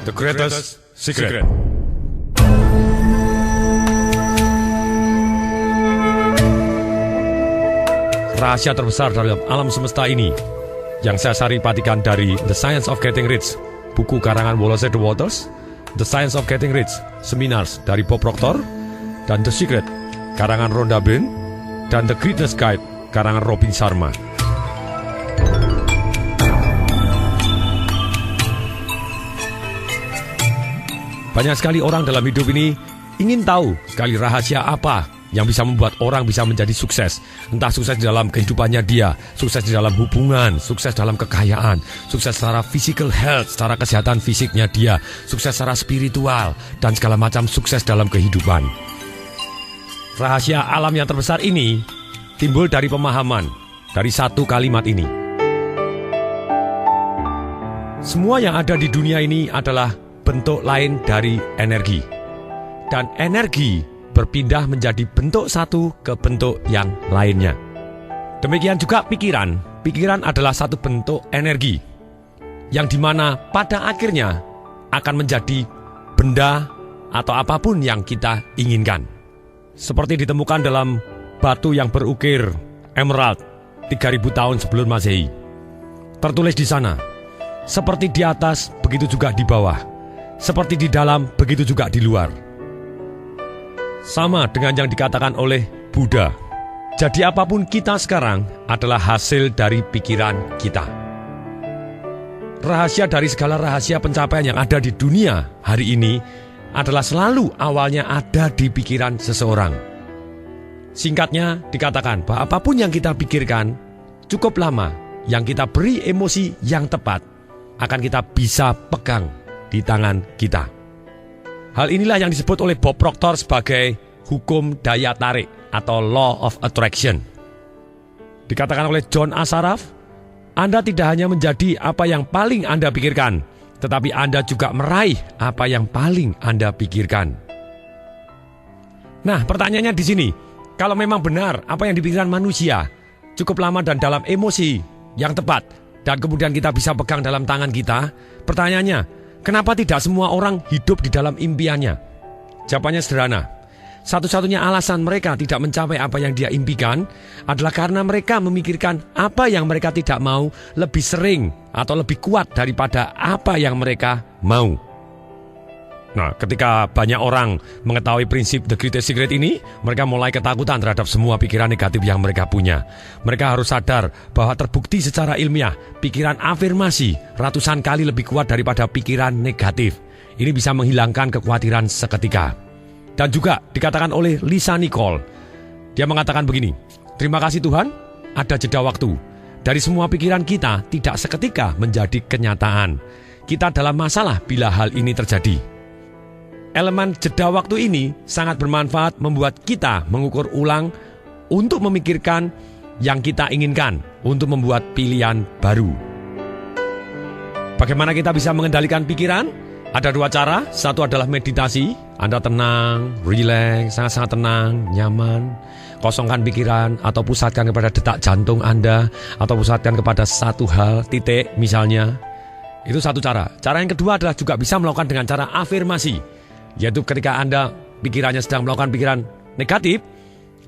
The Greatest Secret. Rahasia terbesar dalam alam semesta ini yang saya saripatikan dari The Science of Getting Rich, buku karangan Wallace de Waters, The Science of Getting Rich, Seminars dari Bob Proctor, dan The Secret, karangan Rhonda Byrne, dan The Greatness Guide, karangan Robin Sharma. Banyak sekali orang dalam hidup ini ingin tahu sekali rahasia apa yang bisa membuat orang bisa menjadi sukses. Entah sukses di dalam kehidupannya dia, sukses di dalam hubungan, sukses dalam kekayaan, sukses secara physical health, secara kesehatan fisiknya dia, sukses secara spiritual, dan segala macam sukses dalam kehidupan. Rahasia alam yang terbesar ini timbul dari pemahaman, dari satu kalimat ini. Semua yang ada di dunia ini adalah bentuk lain dari energi. Dan energi berpindah menjadi bentuk satu ke bentuk yang lainnya. Demikian juga pikiran. Pikiran adalah satu bentuk energi yang dimana pada akhirnya akan menjadi benda atau apapun yang kita inginkan. Seperti ditemukan dalam batu yang berukir emerald 3000 tahun sebelum Masehi. Tertulis di sana, seperti di atas begitu juga di bawah. Seperti di dalam, begitu juga di luar. Sama dengan yang dikatakan oleh Buddha. Jadi apapun kita sekarang adalah hasil dari pikiran kita. Rahasia dari segala rahasia pencapaian yang ada di dunia hari ini adalah selalu awalnya ada di pikiran seseorang. Singkatnya dikatakan bahwa apapun yang kita pikirkan cukup lama, yang kita beri emosi yang tepat, akan kita bisa pegang di tangan kita. Hal inilah yang disebut oleh Bob Proctor sebagai hukum daya tarik atau law of attraction. Dikatakan oleh John Assaraf, Anda tidak hanya menjadi apa yang paling Anda pikirkan, tetapi Anda juga meraih apa yang paling Anda pikirkan. Nah, pertanyaannya di sini, kalau memang benar apa yang dipikirkan manusia cukup lama dan dalam emosi yang tepat, dan kemudian kita bisa pegang dalam tangan kita, pertanyaannya, kenapa tidak semua orang hidup di dalam impiannya? Jawabannya sederhana. Satu-satunya alasan mereka tidak mencapai apa yang dia impikan adalah karena mereka memikirkan apa yang mereka tidak mau lebih sering atau lebih kuat daripada apa yang mereka mau. Nah, ketika banyak orang mengetahui prinsip The Greatest Secret ini, mereka mulai ketakutan terhadap semua pikiran negatif yang mereka punya. Mereka harus sadar bahwa terbukti secara ilmiah, pikiran afirmasi ratusan kali lebih kuat daripada pikiran negatif. Ini bisa menghilangkan kekhawatiran seketika. Dan juga dikatakan oleh Lisa Nicole, dia mengatakan begini, terima kasih Tuhan, ada jeda waktu. Dari semua pikiran kita tidak seketika menjadi kenyataan. Kita dalam masalah bila hal ini terjadi. Elemen jeda waktu ini sangat bermanfaat membuat kita mengukur ulang untuk memikirkan yang kita inginkan, untuk membuat pilihan baru. Bagaimana kita bisa mengendalikan pikiran? Ada dua cara. Satu adalah meditasi. Anda tenang, rileks, sangat-sangat tenang, nyaman. Kosongkan pikiran atau pusatkan kepada detak jantung Anda, atau pusatkan kepada satu hal, titik misalnya. Itu satu cara. Cara yang kedua adalah juga bisa melakukan dengan cara afirmasi. Yaitu ketika Anda pikirannya sedang melakukan pikiran negatif,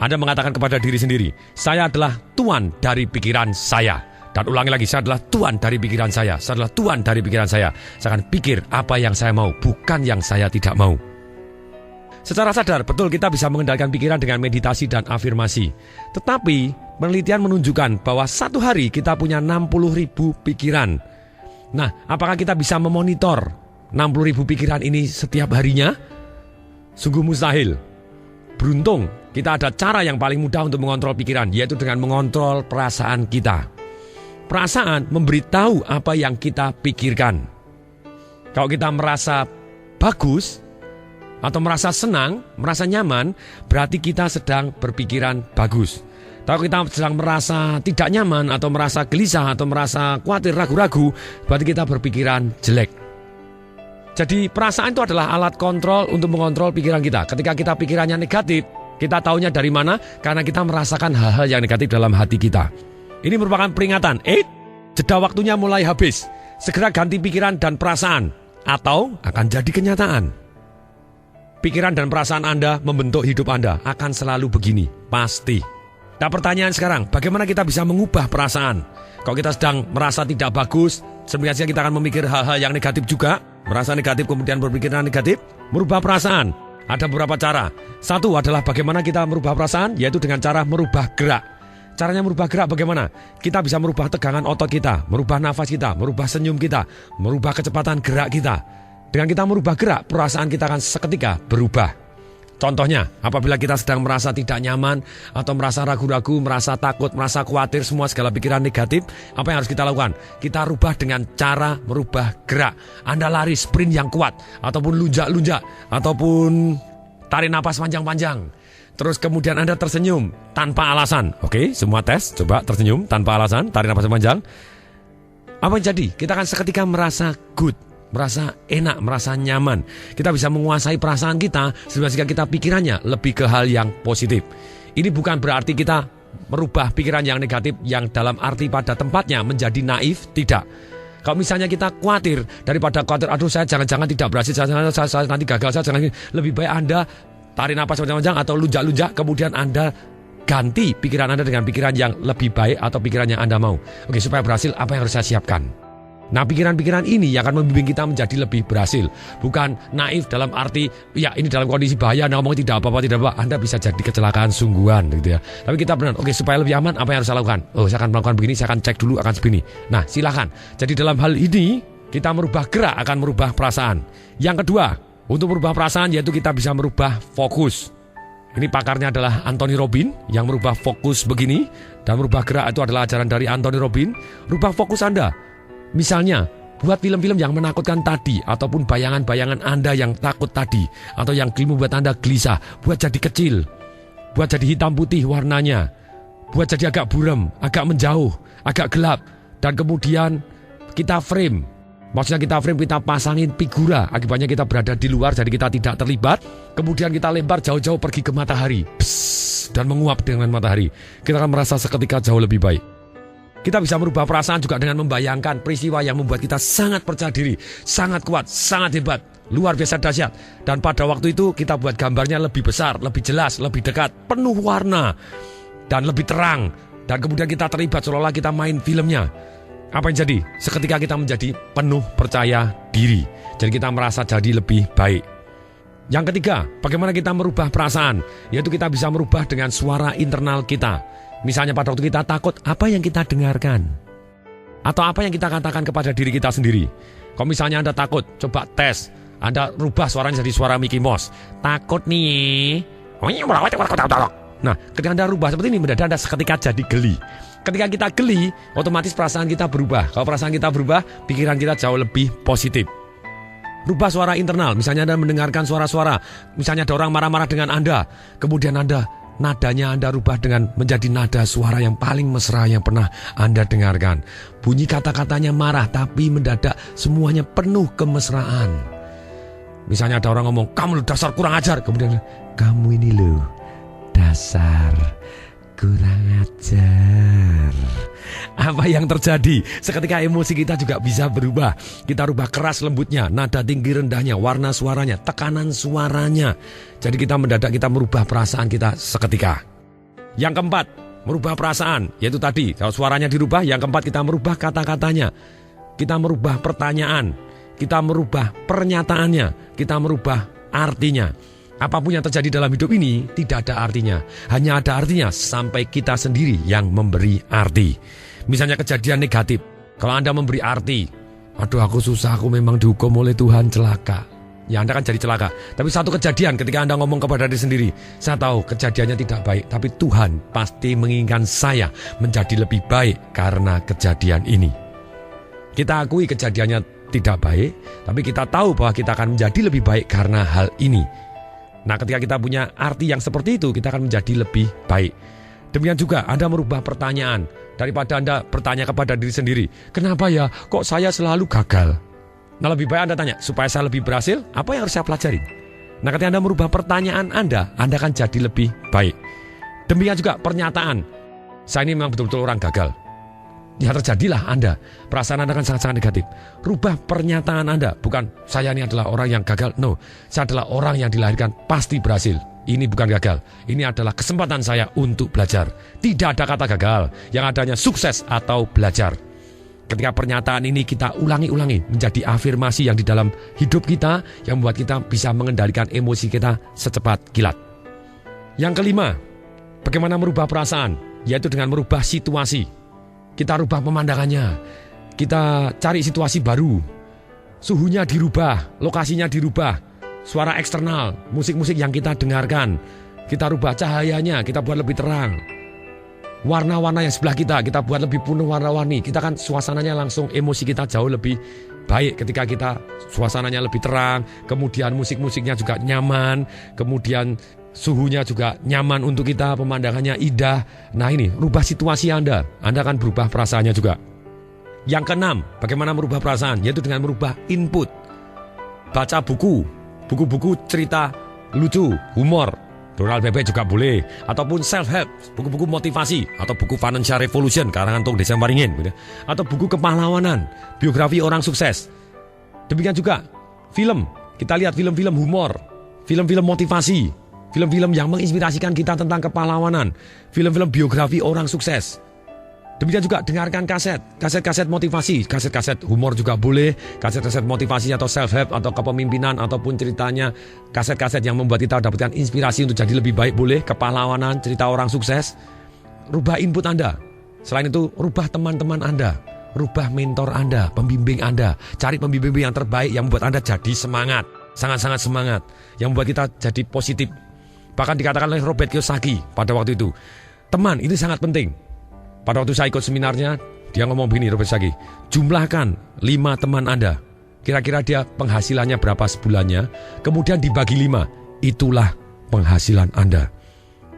Anda mengatakan kepada diri sendiri, saya adalah tuan dari pikiran saya. Dan ulangi lagi, saya adalah tuan dari pikiran saya. Saya adalah tuan dari pikiran saya. Saya akan pikir apa yang saya mau, bukan yang saya tidak mau. Secara sadar, betul kita bisa mengendalikan pikiran dengan meditasi dan afirmasi. Tetapi, penelitian menunjukkan bahwa satu hari kita punya 60.000 pikiran. Nah, apakah kita bisa memonitor 60.000 pikiran ini setiap harinya? Sungguh mustahil. Beruntung, kita ada cara yang paling mudah untuk mengontrol pikiran, yaitu dengan mengontrol perasaan kita. Perasaan memberitahu apa yang kita pikirkan. Kalau kita merasa bagus atau merasa senang, merasa nyaman, berarti kita sedang berpikiran bagus. Kalau kita sedang merasa tidak nyaman atau merasa gelisah atau merasa khawatir, ragu-ragu, berarti kita berpikiran jelek. Jadi perasaan itu adalah alat kontrol untuk mengontrol pikiran kita. Ketika kita pikirannya negatif, kita taunya dari mana? Karena kita merasakan hal-hal yang negatif dalam hati kita. Ini merupakan peringatan. Jeda waktunya mulai habis. Segera ganti pikiran dan perasaan. atau akan jadi kenyataan. Pikiran dan perasaan Anda membentuk hidup Anda, akan selalu begini, pasti. Nah pertanyaan sekarang, bagaimana kita bisa mengubah perasaan? Kalau kita sedang merasa tidak bagus, sebenarnya kita akan memikir hal-hal yang negatif juga. Merasa negatif kemudian berpikiran negatif, merubah perasaan. Ada beberapa cara. Satu adalah bagaimana kita merubah perasaan, yaitu dengan cara merubah gerak. Caranya merubah gerak bagaimana? Kita bisa merubah tegangan otot kita, merubah nafas kita, merubah senyum kita, merubah kecepatan gerak kita. Dengan kita merubah gerak, perasaan kita akan seketika berubah. Contohnya, apabila kita sedang merasa tidak nyaman, atau merasa ragu-ragu, merasa takut, merasa khawatir, semua segala pikiran negatif, apa yang harus kita lakukan? Kita rubah dengan cara merubah gerak. Anda lari sprint yang kuat, ataupun lunjak-lunjak, ataupun tarik napas panjang-panjang. Terus kemudian Anda tersenyum tanpa alasan. Oke, semua tes, coba tersenyum tanpa alasan, tarik napas panjang. Apa yang jadi? Kita akan seketika merasa good, merasa enak, merasa nyaman. Kita bisa menguasai perasaan kita sehingga kita pikirannya lebih ke hal yang positif. Ini bukan berarti kita merubah pikiran yang negatif yang dalam arti pada tempatnya menjadi naif, tidak. Kalau misalnya kita khawatir, daripada khawatir, aduh saya jangan-jangan tidak berhasil, saya nanti gagal, saya jangan, lebih baik Anda tarik napas panjang-panjang atau lunjak-lunjak, kemudian Anda ganti pikiran Anda dengan pikiran yang lebih baik atau pikiran yang Anda mau. Oke, supaya berhasil, apa yang harus saya siapkan? Nah, pikiran-pikiran ini yang akan membimbing kita menjadi lebih berhasil. Bukan naif dalam arti, ya ini dalam kondisi bahaya, Anda ngomong tidak apa-apa, tidak apa, Anda bisa jadi kecelakaan sungguhan gitu ya. Tapi kita benar, oke, supaya lebih aman, apa yang harus saya lakukan? Oh, saya akan melakukan begini, saya akan cek dulu, akan begini. Nah, silakan. Jadi dalam hal ini, kita merubah gerak akan merubah perasaan. Yang kedua, untuk merubah perasaan yaitu kita bisa merubah fokus. Ini pakarnya adalah Anthony Robbins yang merubah fokus begini. Dan merubah gerak itu adalah ajaran dari Anthony Robbins. Rubah fokus Anda. Misalnya, buat film-film yang menakutkan tadi, ataupun bayangan-bayangan Anda yang takut tadi, atau yang membuat Anda gelisah, buat jadi kecil, buat jadi hitam putih warnanya, buat jadi agak buram, agak menjauh, agak gelap. Dan kemudian kita frame. Maksudnya kita frame, kita pasangin figura. Akibatnya kita berada di luar, jadi kita tidak terlibat. Kemudian kita lempar jauh-jauh pergi ke matahari. Psst, dan menguap dengan matahari. Kita akan merasa seketika jauh lebih baik. Kita bisa merubah perasaan juga dengan membayangkan peristiwa yang membuat kita sangat percaya diri, sangat kuat, sangat hebat, luar biasa dahsyat. Dan pada waktu itu kita buat gambarnya lebih besar, lebih jelas, lebih dekat, penuh warna, dan lebih terang. Dan kemudian kita terlibat seolah-olah kita main filmnya. Apa yang jadi? Seketika kita menjadi penuh percaya diri. Jadi kita merasa jadi lebih baik. Yang ketiga, bagaimana kita merubah perasaan? Yaitu kita bisa merubah dengan suara internal kita. Misalnya pada waktu kita takut, apa yang kita dengarkan? Atau apa yang kita katakan kepada diri kita sendiri? Kalau misalnya Anda takut, coba tes. Anda rubah suaranya jadi suara Mickey Mouse. Takut nih. Nah, ketika Anda rubah seperti ini, mendadak Anda seketika jadi geli. Ketika kita geli, otomatis perasaan kita berubah. Kalau perasaan kita berubah, pikiran kita jauh lebih positif. Rubah suara internal. Misalnya Anda mendengarkan suara-suara. Misalnya ada orang marah-marah dengan Anda. Kemudian nadanya Anda rubah dengan menjadi nada suara yang paling mesra yang pernah Anda dengarkan. Bunyi kata-katanya marah, tapi mendadak semuanya penuh kemesraan. Misalnya ada orang ngomong, kamu dasar kurang ajar. Kemudian, kamu ini loh, dasar kurang ajar. Apa yang terjadi? Seketika emosi kita juga bisa berubah. Kita rubah keras lembutnya, nada tinggi rendahnya, warna suaranya, tekanan suaranya. Jadi kita mendadak kita merubah perasaan kita seketika. Yang keempat, merubah perasaan. Yaitu tadi, kalau suaranya dirubah. Yang keempat, kita merubah kata-katanya. Kita merubah pertanyaan. Kita merubah pernyataannya. Kita merubah artinya. Apapun yang terjadi dalam hidup ini tidak ada artinya. Hanya ada artinya sampai kita sendiri yang memberi arti. Misalnya kejadian negatif. Kalau Anda memberi arti, aduh aku susah, aku memang dihukum oleh Tuhan, celaka. Ya Anda kan jadi celaka. Tapi satu kejadian ketika Anda ngomong kepada diri sendiri, saya tahu kejadiannya tidak baik, tapi Tuhan pasti menginginkan saya menjadi lebih baik karena kejadian ini. Kita akui kejadiannya tidak baik, tapi kita tahu bahwa kita akan menjadi lebih baik karena hal ini. Nah, ketika kita punya arti yang seperti itu, kita akan menjadi lebih baik. Demikian juga Anda merubah pertanyaan. Daripada Anda bertanya kepada diri sendiri, kenapa ya kok saya selalu gagal? Nah, lebih baik Anda tanya, supaya saya lebih berhasil, apa yang harus saya pelajari? Nah, ketika Anda merubah pertanyaan Anda akan jadi lebih baik. Demikian juga pernyataan, saya ini memang betul-betul orang gagal. ya terjadilah Anda. Perasaan Anda kan sangat-sangat negatif. Rubah pernyataan Anda. Bukan saya ini adalah orang yang gagal. No, saya adalah orang yang dilahirkan pasti berhasil. Ini bukan gagal. Ini adalah kesempatan saya untuk belajar. Tidak ada kata gagal. Yang adanya sukses atau belajar. Ketika pernyataan ini kita ulangi-ulangi menjadi afirmasi yang di dalam hidup kita yang membuat kita bisa mengendalikan emosi kita secepat kilat. Yang kelima, bagaimana merubah perasaan? Yaitu dengan merubah situasi. Kita rubah pemandangannya. Kita cari situasi baru. Suhunya dirubah, lokasinya dirubah. Suara eksternal, musik-musik yang kita dengarkan. Kita rubah cahayanya, kita buat lebih terang. Warna-warna yang sebelah kita buat lebih penuh warna-warni. Kita kan suasananya langsung, emosi kita jauh lebih baik ketika kita suasananya lebih terang. Kemudian musik-musiknya juga nyaman. Kemudian suhunya juga nyaman untuk kita, pemandangannya indah. Nah ini, rubah situasi Anda akan berubah perasaannya juga. Yang keenam, bagaimana merubah perasaan? Yaitu dengan merubah input. Baca buku-buku cerita lucu, humor. Donald Bebek juga boleh. Ataupun self-help, buku-buku motivasi. Atau buku Financial Revolution, karangan Tung Desem Waringin. Atau buku kepahlawanan, biografi orang sukses. Demikian juga film. Kita lihat film-film humor, film-film motivasi, film-film yang menginspirasikan kita tentang kepahlawanan, film-film biografi orang sukses. Demikian juga dengarkan kaset-kaset motivasi, kaset-kaset humor juga boleh, kaset-kaset motivasi atau self-help atau kepemimpinan ataupun ceritanya, kaset-kaset yang membuat kita dapatkan inspirasi untuk jadi lebih baik boleh, kepahlawanan, cerita orang sukses. Rubah input Anda. Selain itu, rubah teman-teman Anda, rubah mentor Anda, pembimbing Anda. Cari pembimbing yang terbaik yang membuat Anda jadi semangat, sangat-sangat semangat, yang membuat kita jadi positif. Bahkan dikatakan oleh Robert Kiyosaki pada waktu itu, teman itu sangat penting. Pada waktu saya ikut seminarnya, dia ngomong begini, Robert Kiyosaki, jumlahkan 5 teman Anda. Kira-kira dia penghasilannya berapa sebulannya, kemudian dibagi 5, itulah penghasilan Anda.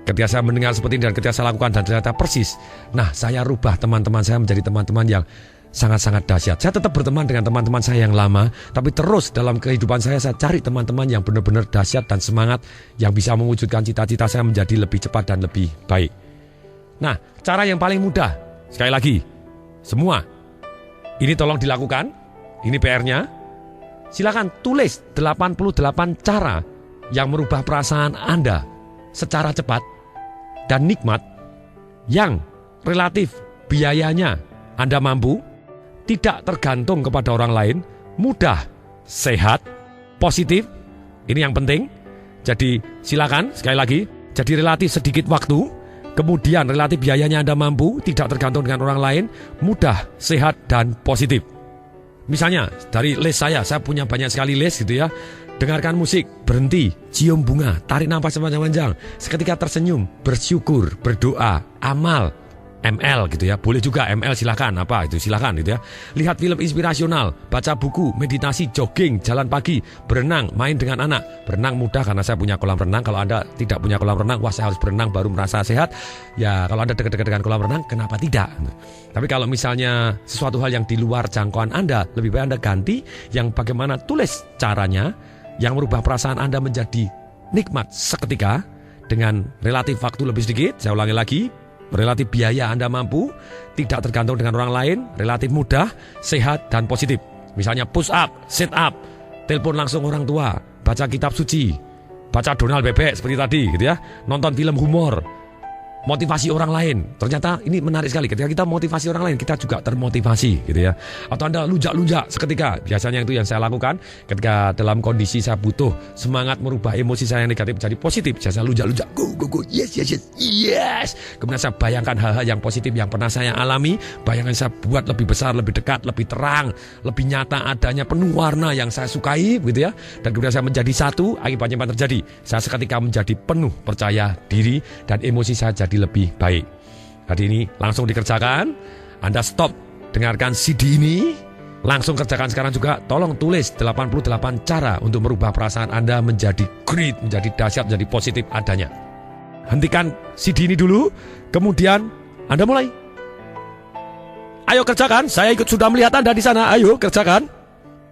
Ketika saya mendengar seperti ini dan ketika saya lakukan dan ternyata persis, nah saya rubah teman-teman saya menjadi teman-teman yang sangat-sangat dahsyat. Saya tetap berteman dengan teman-teman saya yang lama, tapi terus dalam kehidupan saya cari teman-teman yang benar-benar dahsyat dan semangat, yang bisa mewujudkan cita-cita saya menjadi lebih cepat dan lebih baik. Nah, cara yang paling mudah, sekali lagi, semua ini tolong dilakukan, ini PR-nya. Silakan tulis 88 cara yang merubah perasaan Anda secara cepat dan nikmat, yang relatif biayanya Anda mampu, tidak tergantung kepada orang lain, mudah, sehat, positif. Ini yang penting. Jadi silakan, sekali lagi, jadi relatif sedikit waktu. Kemudian relatif biayanya Anda mampu, tidak tergantung dengan orang lain, mudah, sehat, dan positif. Misalnya dari les saya punya banyak sekali les gitu ya. Dengarkan musik, berhenti, cium bunga, tarik nafas panjang-panjang, seketika tersenyum, bersyukur, berdoa, amal, ML gitu ya, boleh juga ML silakan, apa itu silakan gitu ya. Lihat film inspirasional, baca buku, meditasi, jogging, jalan pagi, berenang, main dengan anak. Berenang mudah karena saya punya kolam renang. Kalau Anda tidak punya kolam renang, wah saya harus berenang baru merasa sehat. Ya kalau Anda dekat-dekat dengan kolam renang, kenapa tidak? Tapi kalau misalnya sesuatu hal yang di luar jangkauan Anda, lebih baik Anda ganti yang bagaimana tulis caranya yang merubah perasaan Anda menjadi nikmat seketika dengan relatif waktu lebih sedikit. Saya ulangi lagi. Relatif biaya Anda mampu, tidak tergantung dengan orang lain, relatif mudah, sehat, dan positif. Misalnya push up, sit up, telepon langsung orang tua, baca kitab suci, baca Donald Bebek seperti tadi gitu ya, nonton film humor, motivasi orang lain. Ternyata ini menarik sekali. Ketika kita motivasi orang lain, kita juga termotivasi gitu ya. Atau Anda lunjak-lunjak seketika. Biasanya itu yang saya lakukan ketika dalam kondisi saya butuh semangat merubah emosi saya yang negatif menjadi positif. Saya lunjak-lunjak, go, yes. Kemudian saya bayangkan hal-hal yang positif yang pernah saya alami. Bayangan saya buat lebih besar, lebih dekat, lebih terang, lebih nyata adanya, penuh warna yang saya sukai gitu ya. Dan kemudian saya menjadi satu, akibatnya apa terjadi? Saya seketika menjadi penuh percaya diri dan emosi saya jadi lebih baik. Hari ini langsung dikerjakan. Anda stop dengarkan CD ini, langsung kerjakan sekarang juga. Tolong tulis 88 cara untuk merubah perasaan Anda menjadi great, menjadi dahsyat, menjadi positif adanya. Hentikan CD ini dulu, kemudian Anda mulai. Ayo kerjakan, saya ikut sudah melihat Anda di sana. Ayo kerjakan.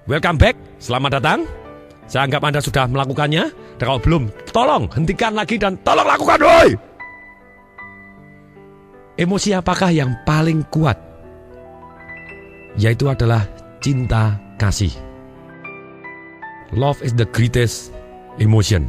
Welcome back, selamat datang. Saya anggap Anda sudah melakukannya. Dan kalau belum, tolong hentikan lagi dan tolong lakukan, woy! Emosi apakah yang paling kuat yaitu adalah cinta kasih. Love is the greatest emotion.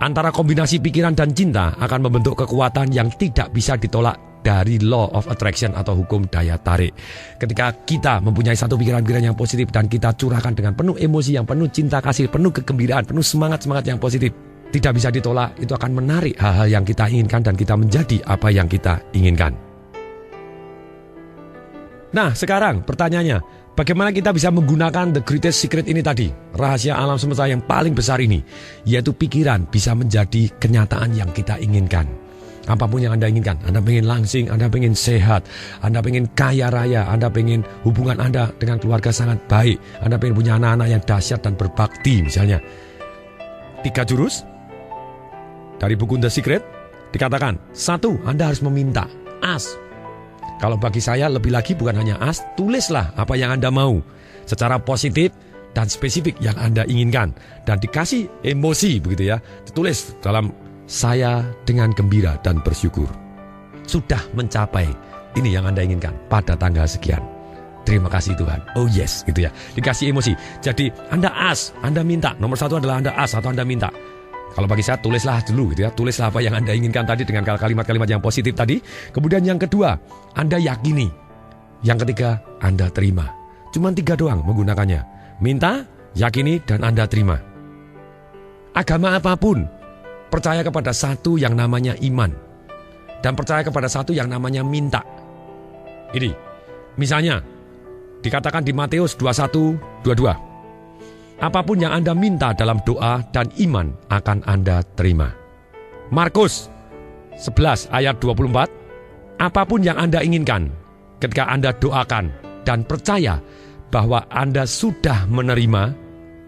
Antara kombinasi pikiran dan cinta akan membentuk kekuatan yang tidak bisa ditolak dari law of attraction atau hukum daya tarik. Ketika kita mempunyai satu pikiran-pikiran yang positif dan kita curahkan dengan penuh emosi yang penuh cinta kasih, penuh kegembiraan, penuh semangat-semangat yang positif, tidak bisa ditolak, itu akan menarik hal-hal yang kita inginkan dan kita menjadi apa yang kita inginkan. Nah, sekarang pertanyaannya, bagaimana kita bisa menggunakan the greatest secret ini tadi, rahasia alam semesta yang paling besar ini, yaitu pikiran bisa menjadi kenyataan yang kita inginkan. Apapun yang Anda inginkan, Anda pengen langsing, Anda pengen sehat, Anda pengen kaya raya, Anda pengen hubungan Anda dengan keluarga sangat baik, Anda pengen punya anak-anak yang dahsyat dan berbakti misalnya. 3 jurus dari buku The Secret dikatakan, 1, Anda harus meminta, ask. Kalau bagi saya lebih lagi bukan hanya ask, tulislah apa yang Anda mau secara positif dan spesifik yang Anda inginkan dan dikasih emosi begitu ya. Ditulis dalam saya dengan gembira dan bersyukur sudah mencapai ini yang Anda inginkan pada tanggal sekian. Terima kasih Tuhan. Oh yes, gitu ya. Dikasih emosi. Jadi Anda ask, Anda minta. Nomor 1 adalah Anda ask atau Anda minta. Kalau bagi saya tulislah dulu gitu ya. Tulislah apa yang Anda inginkan tadi dengan kalimat-kalimat yang positif tadi. Kemudian yang kedua, Anda yakini. Yang ketiga, Anda terima. Cuma 3 doang menggunakannya. Minta, yakini, dan Anda terima. Agama apapun percaya kepada satu yang namanya iman. Dan percaya kepada satu yang namanya minta. Ini, misalnya, dikatakan di Matius 21:22. Apapun yang Anda minta dalam doa dan iman akan Anda terima. Markus 11 ayat 24. Apapun yang Anda inginkan ketika Anda doakan dan percaya bahwa Anda sudah menerima,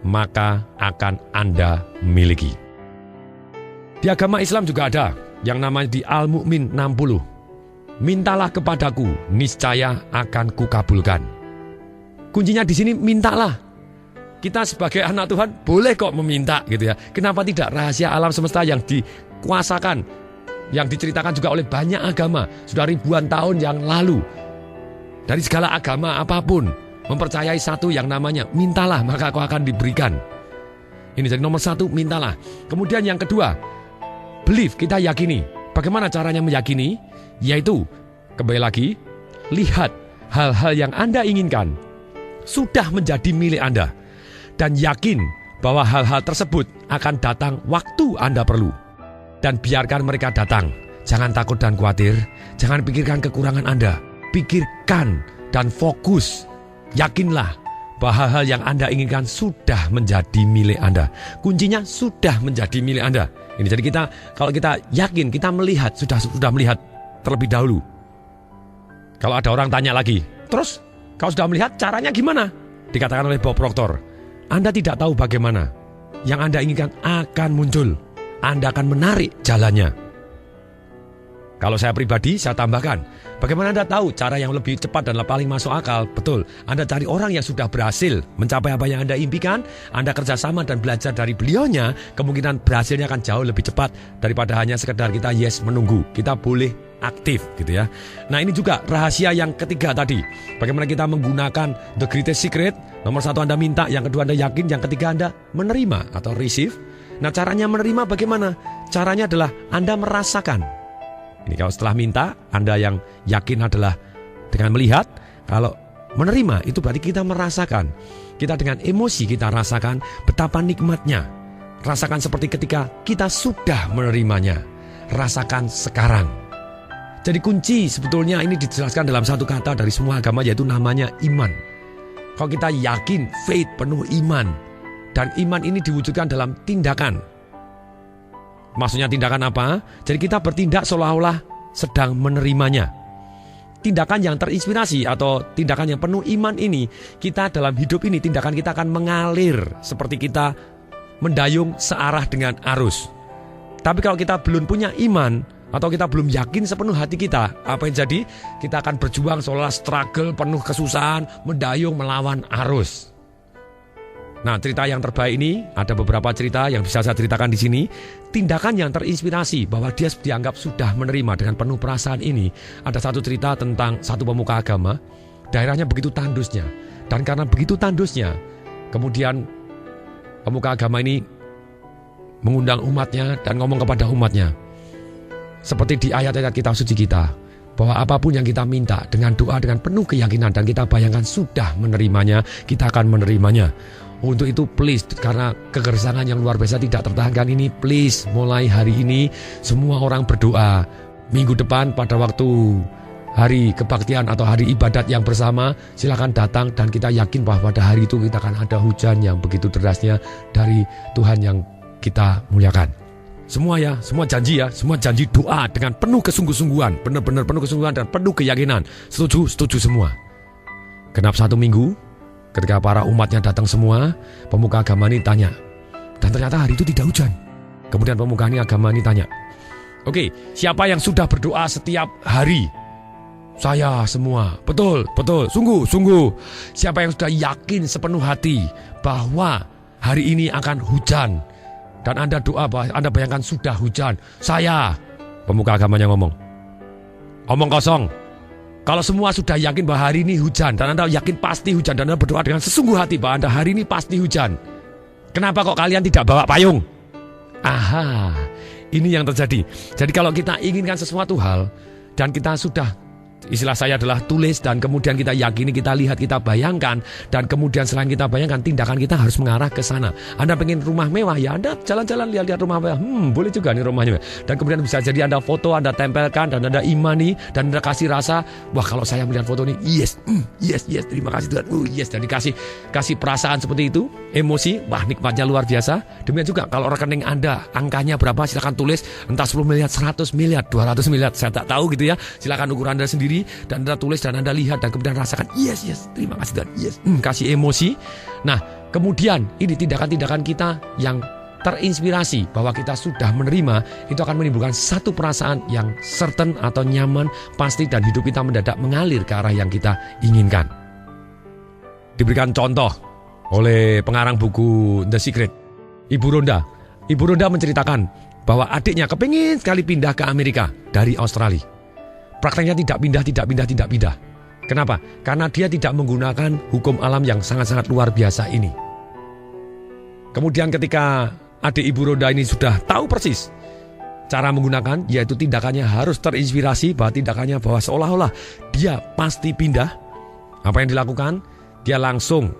maka akan Anda miliki. Di agama Islam juga ada yang namanya di Al-Mu'min 60. Mintalah kepadaku, niscaya akan kukabulkan. Kuncinya di sini mintalah. Kita sebagai anak Tuhan boleh kok meminta gitu ya. Kenapa tidak? Rahasia alam semesta yang dikuasakan, yang diceritakan juga oleh banyak agama sudah ribuan tahun yang lalu. Dari segala agama apapun mempercayai satu yang namanya mintalah maka kau akan diberikan. Ini jadi nomor 1, mintalah. Kemudian yang kedua, believe, kita yakini. Bagaimana caranya meyakini? Yaitu, kembali lagi, lihat hal-hal yang Anda inginkan sudah menjadi milik Anda. Dan yakin bahwa hal-hal tersebut akan datang waktu Anda perlu. Dan biarkan mereka datang. Jangan takut dan khawatir. Jangan pikirkan kekurangan Anda. Pikirkan dan fokus. Yakinlah bahwa hal-hal yang Anda inginkan sudah menjadi milik Anda. Kuncinya sudah menjadi milik Anda. Ini jadi kalau kita yakin, kita melihat, sudah melihat terlebih dahulu. Kalau ada orang tanya lagi, terus kalau sudah melihat caranya gimana? Dikatakan oleh Bob Proctor, Anda tidak tahu bagaimana. Yang Anda inginkan akan muncul. Anda akan menarik jalannya. Kalau saya pribadi, saya tambahkan, bagaimana Anda tahu cara yang lebih cepat dan paling masuk akal? Betul, Anda cari orang yang sudah berhasil mencapai apa yang Anda impikan, Anda kerjasama dan belajar dari beliaunya, kemungkinan berhasilnya akan jauh lebih cepat daripada hanya sekedar kita menunggu. Kita boleh aktif gitu ya. Nah ini juga rahasia yang ketiga tadi. Bagaimana kita menggunakan the greatest secret. Nomor 1 Anda minta, yang kedua Anda yakin, yang ketiga Anda menerima atau receive. Nah caranya menerima bagaimana? Caranya adalah Anda merasakan. Ini kalau setelah minta, Anda yang yakin adalah dengan melihat. Kalau menerima itu berarti kita merasakan. Kita dengan emosi kita rasakan betapa nikmatnya. Rasakan seperti ketika kita sudah menerimanya. Rasakan sekarang. Jadi kunci sebetulnya ini dijelaskan dalam satu kata dari semua agama, yaitu namanya iman. Kalau kita yakin, faith, penuh iman. Dan iman ini diwujudkan dalam tindakan. Maksudnya tindakan apa? Jadi kita bertindak seolah-olah sedang menerimanya. Tindakan yang terinspirasi atau tindakan yang penuh iman ini, kita dalam hidup ini tindakan kita akan mengalir seperti kita mendayung searah dengan arus. Tapi kalau kita belum punya iman atau kita belum yakin sepenuh hati kita, apa yang jadi? Kita akan berjuang seolah struggle, penuh kesusahan, mendayung melawan arus. Nah, cerita yang terbaik ini, ada beberapa cerita yang bisa saya ceritakan di sini. Tindakan yang terinspirasi bahwa dia dianggap sudah menerima dengan penuh perasaan ini. Ada satu cerita tentang satu pemuka agama. daerahnya begitu tandusnya. Dan karena begitu tandusnya, kemudian pemuka agama ini mengundang umatnya dan ngomong kepada umatnya. Seperti di ayat-ayat kitab suci kita, bahwa apapun yang kita minta dengan doa, dengan penuh keyakinan, dan kita bayangkan sudah menerimanya, kita akan menerimanya. Untuk itu please, karena kegersangan yang luar biasa tidak tertahankan ini, please mulai hari ini semua orang berdoa. Minggu depan pada waktu hari kebaktian atau hari ibadat yang bersama, silakan datang dan kita yakin bahwa pada hari itu kita akan ada hujan yang begitu derasnya dari Tuhan yang kita muliakan. Semua ya, semua janji doa dengan penuh kesungguh-sungguhan, benar-benar penuh kesungguhan dan penuh keyakinan. Setuju semua. Genap 1 minggu, ketika para umatnya datang semua, pemuka agama ini tanya. Dan ternyata hari itu tidak hujan. Kemudian pemuka agama ini tanya, oke, siapa yang sudah berdoa setiap hari? Saya semua. Betul, sungguh. Siapa yang sudah yakin sepenuh hati bahwa hari ini akan hujan? Dan Anda doa, Anda bayangkan sudah hujan. Saya. Pemuka agamanya ngomong. Omong kosong. Kalau semua sudah yakin bahwa hari ini hujan, dan Anda yakin pasti hujan, dan Anda berdoa dengan sesungguh hati bahwa Anda hari ini pasti hujan, kenapa kok kalian tidak bawa payung? Aha, ini yang terjadi. Jadi kalau kita inginkan sesuatu hal, dan kita sudah, istilah saya adalah tulis, dan kemudian kita yakini, kita lihat, kita bayangkan, dan kemudian selain kita bayangkan, tindakan kita harus mengarah ke sana. Anda pengen rumah mewah, ya Anda jalan-jalan lihat-lihat rumah mewah. Boleh juga nih rumahnya. Dan kemudian bisa jadi Anda foto, Anda tempelkan, dan Anda imani, dan Anda kasih rasa, wah kalau saya melihat foto ini, yes, terima kasih Tuhan, yes, dan kasih perasaan seperti itu, emosi, wah nikmatnya luar biasa. Demikian juga kalau rekening Anda, angkanya berapa, silakan tulis, entah 10 miliar, 100 miliar, 200 miliar, saya tak tahu gitu ya, silakan ukur Anda sendiri, dan Anda tulis dan Anda lihat dan kemudian rasakan yes, terima kasih Tuhan, yes, kasih emosi. Nah kemudian ini tindakan-tindakan kita yang terinspirasi bahwa kita sudah menerima, itu akan menimbulkan satu perasaan yang certain atau nyaman, pasti, dan hidup kita mendadak mengalir ke arah yang kita inginkan. Diberikan contoh oleh pengarang buku The Secret, Ibu Rhonda menceritakan bahwa adiknya kepingin sekali pindah ke Amerika dari Australia. Prakteknya tidak pindah. Kenapa? Karena dia tidak menggunakan hukum alam yang sangat-sangat luar biasa ini. Kemudian ketika adik Ibu Rhonda ini sudah tahu persis cara menggunakan, yaitu tindakannya harus terinspirasi bahwa seolah-olah dia pasti pindah. Apa yang dilakukan? Dia langsung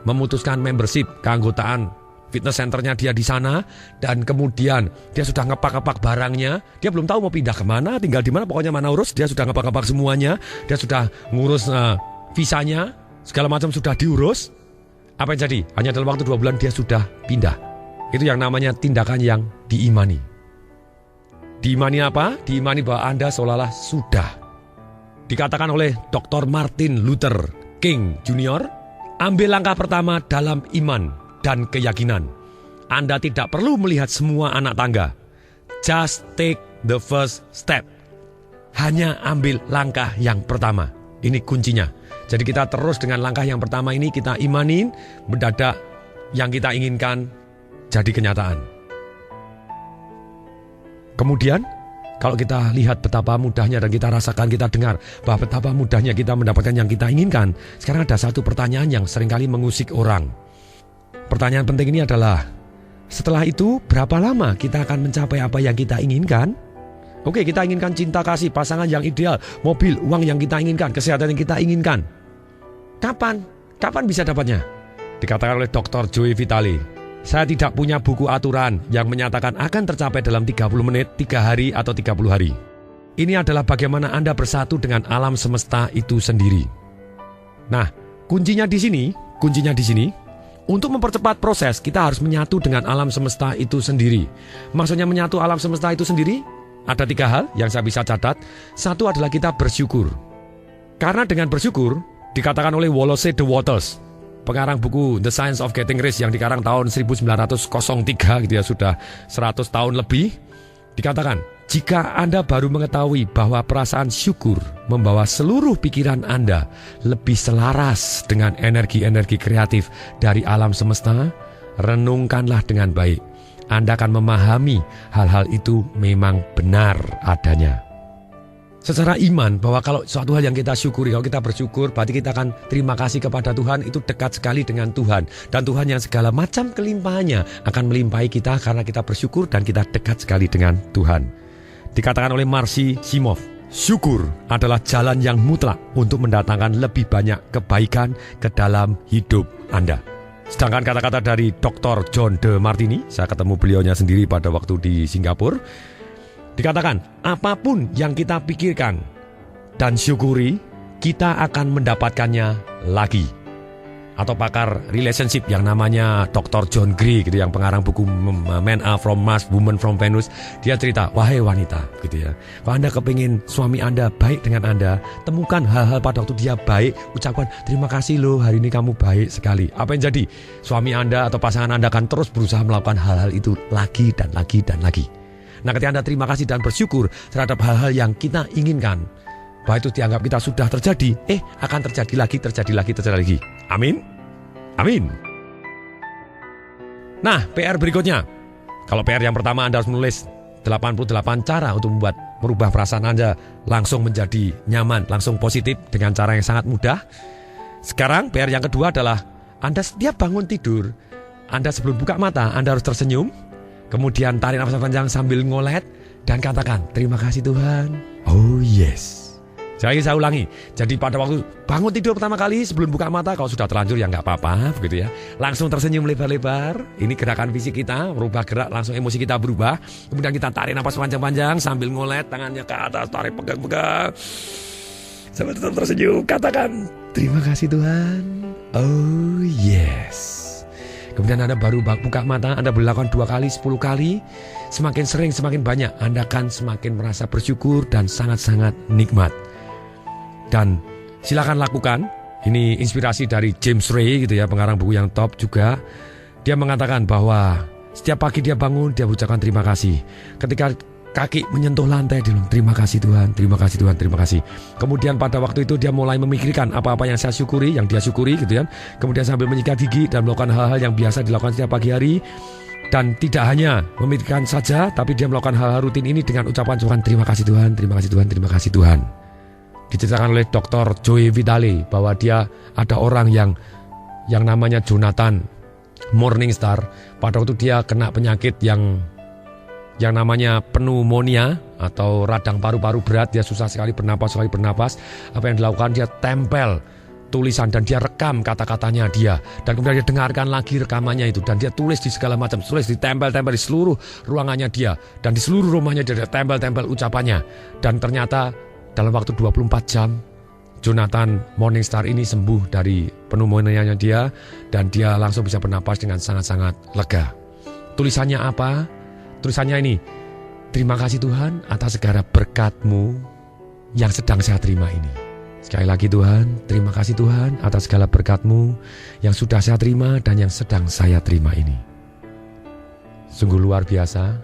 memutuskan membership, keanggotaan fitness centernya dia di sana, dan kemudian dia sudah ngepak-ngepak barangnya. Dia belum tahu mau pindah kemana, tinggal di mana, pokoknya mana urus. Dia sudah ngepak-ngepak semuanya. Dia sudah ngurus visanya, segala macam sudah diurus. Apa yang jadi? Hanya dalam waktu 2 bulan dia sudah pindah. Itu yang namanya tindakan yang diimani. Diimani apa? Diimani bahwa Anda seolah-olah sudah. Dikatakan oleh Dr. Martin Luther King Jr., ambil langkah pertama dalam iman dan keyakinan. Anda tidak perlu melihat semua anak tangga. Just take the first step. Hanya ambil langkah yang pertama. Ini kuncinya. Jadi kita terus dengan langkah yang pertama ini, kita imanin, mendadak yang kita inginkan jadi kenyataan. Kemudian kalau kita lihat betapa mudahnya dan kita rasakan, kita dengar bahwa betapa mudahnya kita mendapatkan yang kita inginkan, sekarang ada satu pertanyaan yang seringkali mengusik orang. Pertanyaan penting ini adalah, setelah itu berapa lama kita akan mencapai apa yang kita inginkan? Oke, kita inginkan cinta kasih, pasangan yang ideal, mobil, uang yang kita inginkan, kesehatan yang kita inginkan. Kapan? Kapan bisa dapatnya? Dikatakan oleh Dr. Joe Vitale, saya tidak punya buku aturan yang menyatakan akan tercapai dalam 30 menit, 3 hari, atau 30 hari. Ini adalah bagaimana Anda bersatu dengan alam semesta itu sendiri. Nah, kuncinya di sini, untuk mempercepat proses, kita harus menyatu dengan alam semesta itu sendiri. Maksudnya menyatu alam semesta itu sendiri, ada 3 hal yang saya bisa catat. Satu adalah kita bersyukur. Karena dengan bersyukur, dikatakan oleh Wallace de Waters, pengarang buku The Science of Getting Rich yang dikarang tahun 1903 gitu ya, sudah 100 tahun lebih, dikatakan, jika Anda baru mengetahui bahwa perasaan syukur membawa seluruh pikiran Anda lebih selaras dengan energi-energi kreatif dari alam semesta, renungkanlah dengan baik. Anda akan memahami hal-hal itu memang benar adanya. secara iman bahwa kalau suatu hal yang kita syukuri, kalau kita bersyukur, berarti kita akan terima kasih kepada Tuhan, itu dekat sekali dengan Tuhan. Dan Tuhan yang segala macam kelimpahannya akan melimpahi kita karena kita bersyukur dan kita dekat sekali dengan Tuhan. Dikatakan oleh Marcy Simov, syukur adalah jalan yang mutlak untuk mendatangkan lebih banyak kebaikan ke dalam hidup Anda. Sedangkan kata-kata dari Dr. John DeMartini, saya ketemu beliaunya sendiri pada waktu di Singapura, dikatakan, apapun yang kita pikirkan dan syukuri, kita akan mendapatkannya lagi. Atau pakar relationship yang namanya Dr. John Gray, gitu, yang pengarang buku Men Are From Mars, Women From Venus, dia cerita, wahai wanita, gitu ya, kalau Anda kepingin suami Anda baik dengan Anda, temukan hal-hal pada waktu dia baik, ucapkan, terima kasih loh, hari ini kamu baik sekali. Apa yang jadi? Suami Anda atau pasangan Anda akan terus berusaha melakukan hal-hal itu lagi dan lagi dan lagi. Nah, ketika Anda terima kasih dan bersyukur terhadap hal-hal yang kita inginkan, bahwa itu dianggap kita sudah terjadi, akan terjadi lagi, terjadi lagi. Amin. Amin. Nah, PR berikutnya. Kalau PR yang pertama, Anda harus menulis 88 cara untuk merubah perasaan Anda langsung menjadi nyaman, langsung positif dengan cara yang sangat mudah. Sekarang PR yang kedua adalah Anda setiap bangun tidur, Anda sebelum buka mata, Anda harus tersenyum. Kemudian tarik nafas panjang sambil ngolet dan katakan, terima kasih Tuhan. Oh yes. Saya ulangi. Jadi pada waktu bangun tidur pertama kali sebelum buka mata, kalau sudah terlanjur ya nggak apa-apa, begitu ya. Langsung tersenyum lebar-lebar. Ini gerakan fisik kita, merubah gerak, langsung emosi kita berubah. Kemudian kita tarik nafas panjang-panjang sambil ngolet, tangannya ke atas, tarik pegang-pegang. Sambil tetap tersenyum, katakan, terima kasih Tuhan. Oh yes. Kemudian Anda baru buka mata, Anda boleh lakukan 2 kali, 10 kali. Semakin sering, semakin banyak, Anda akan semakin merasa bersyukur dan sangat-sangat nikmat. Dan silakan lakukan. Ini inspirasi dari James Ray, gitu ya, pengarang buku yang top juga. Dia mengatakan bahwa setiap pagi dia bangun, dia ucapkan terima kasih. Ketika kaki menyentuh lantai, dia bilang, terima kasih Tuhan, terima kasih Tuhan, terima kasih. Kemudian pada waktu itu dia mulai memikirkan apa-apa yang saya syukuri, yang dia syukuri, gitu ya. Kemudian sambil menyikat gigi dan melakukan hal-hal yang biasa dilakukan setiap pagi hari. Dan tidak hanya memikirkan saja, tapi dia melakukan hal-hal rutin ini dengan ucapan terima kasih Tuhan, terima kasih Tuhan, terima kasih Tuhan. Diceritakan oleh Dr. Joy Vitale bahwa dia ada orang yang namanya Jonathan Morningstar. Pada waktu dia kena penyakit yang namanya pneumonia atau radang paru-paru berat, dia susah sekali bernapas. Apa yang dilakukan, dia tempel tulisan dan dia rekam kata-katanya dia, dan kemudian dia dengarkan lagi rekamannya itu, dan dia tulis di segala macam, tulis ditempel-tempel di seluruh ruangannya dia, dan di seluruh rumahnya dia tempel-tempel ucapannya. Dan ternyata dalam waktu 24 jam Jonathan Morningstar ini sembuh dari pneumonia-nya dia, dan dia langsung bisa bernapas dengan sangat-sangat lega. Tulisannya apa? Tulisannya ini, terima kasih Tuhan atas segala berkat-Mu yang sedang saya terima ini. Sekali lagi Tuhan, terima kasih Tuhan atas segala berkat-Mu yang sudah saya terima dan yang sedang saya terima ini. Sungguh luar biasa.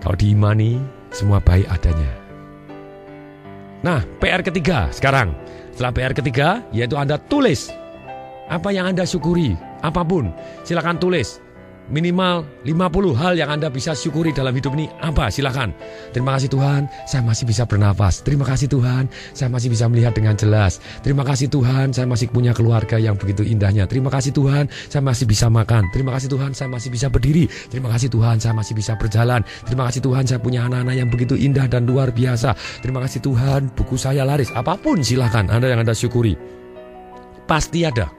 Kalau diimani, semua baik adanya. Nah, PR ketiga sekarang. Setelah PR ketiga, yaitu Anda tulis apa yang Anda syukuri, apapun, silakan tulis. Minimal 50 hal yang Anda bisa syukuri dalam hidup ini apa? Silakan. Terima kasih Tuhan, saya masih bisa bernafas. Terima kasih Tuhan, saya masih bisa melihat dengan jelas. Terima kasih Tuhan, saya masih punya keluarga yang begitu indahnya. Terima kasih Tuhan, saya masih bisa makan. Terima kasih Tuhan, saya masih bisa berdiri. Terima kasih Tuhan, saya masih bisa berjalan. Terima kasih Tuhan, saya punya anak-anak yang begitu indah dan luar biasa. Terima kasih Tuhan, buku saya laris. Apapun silakan Anda yang Anda syukuri. Pasti ada.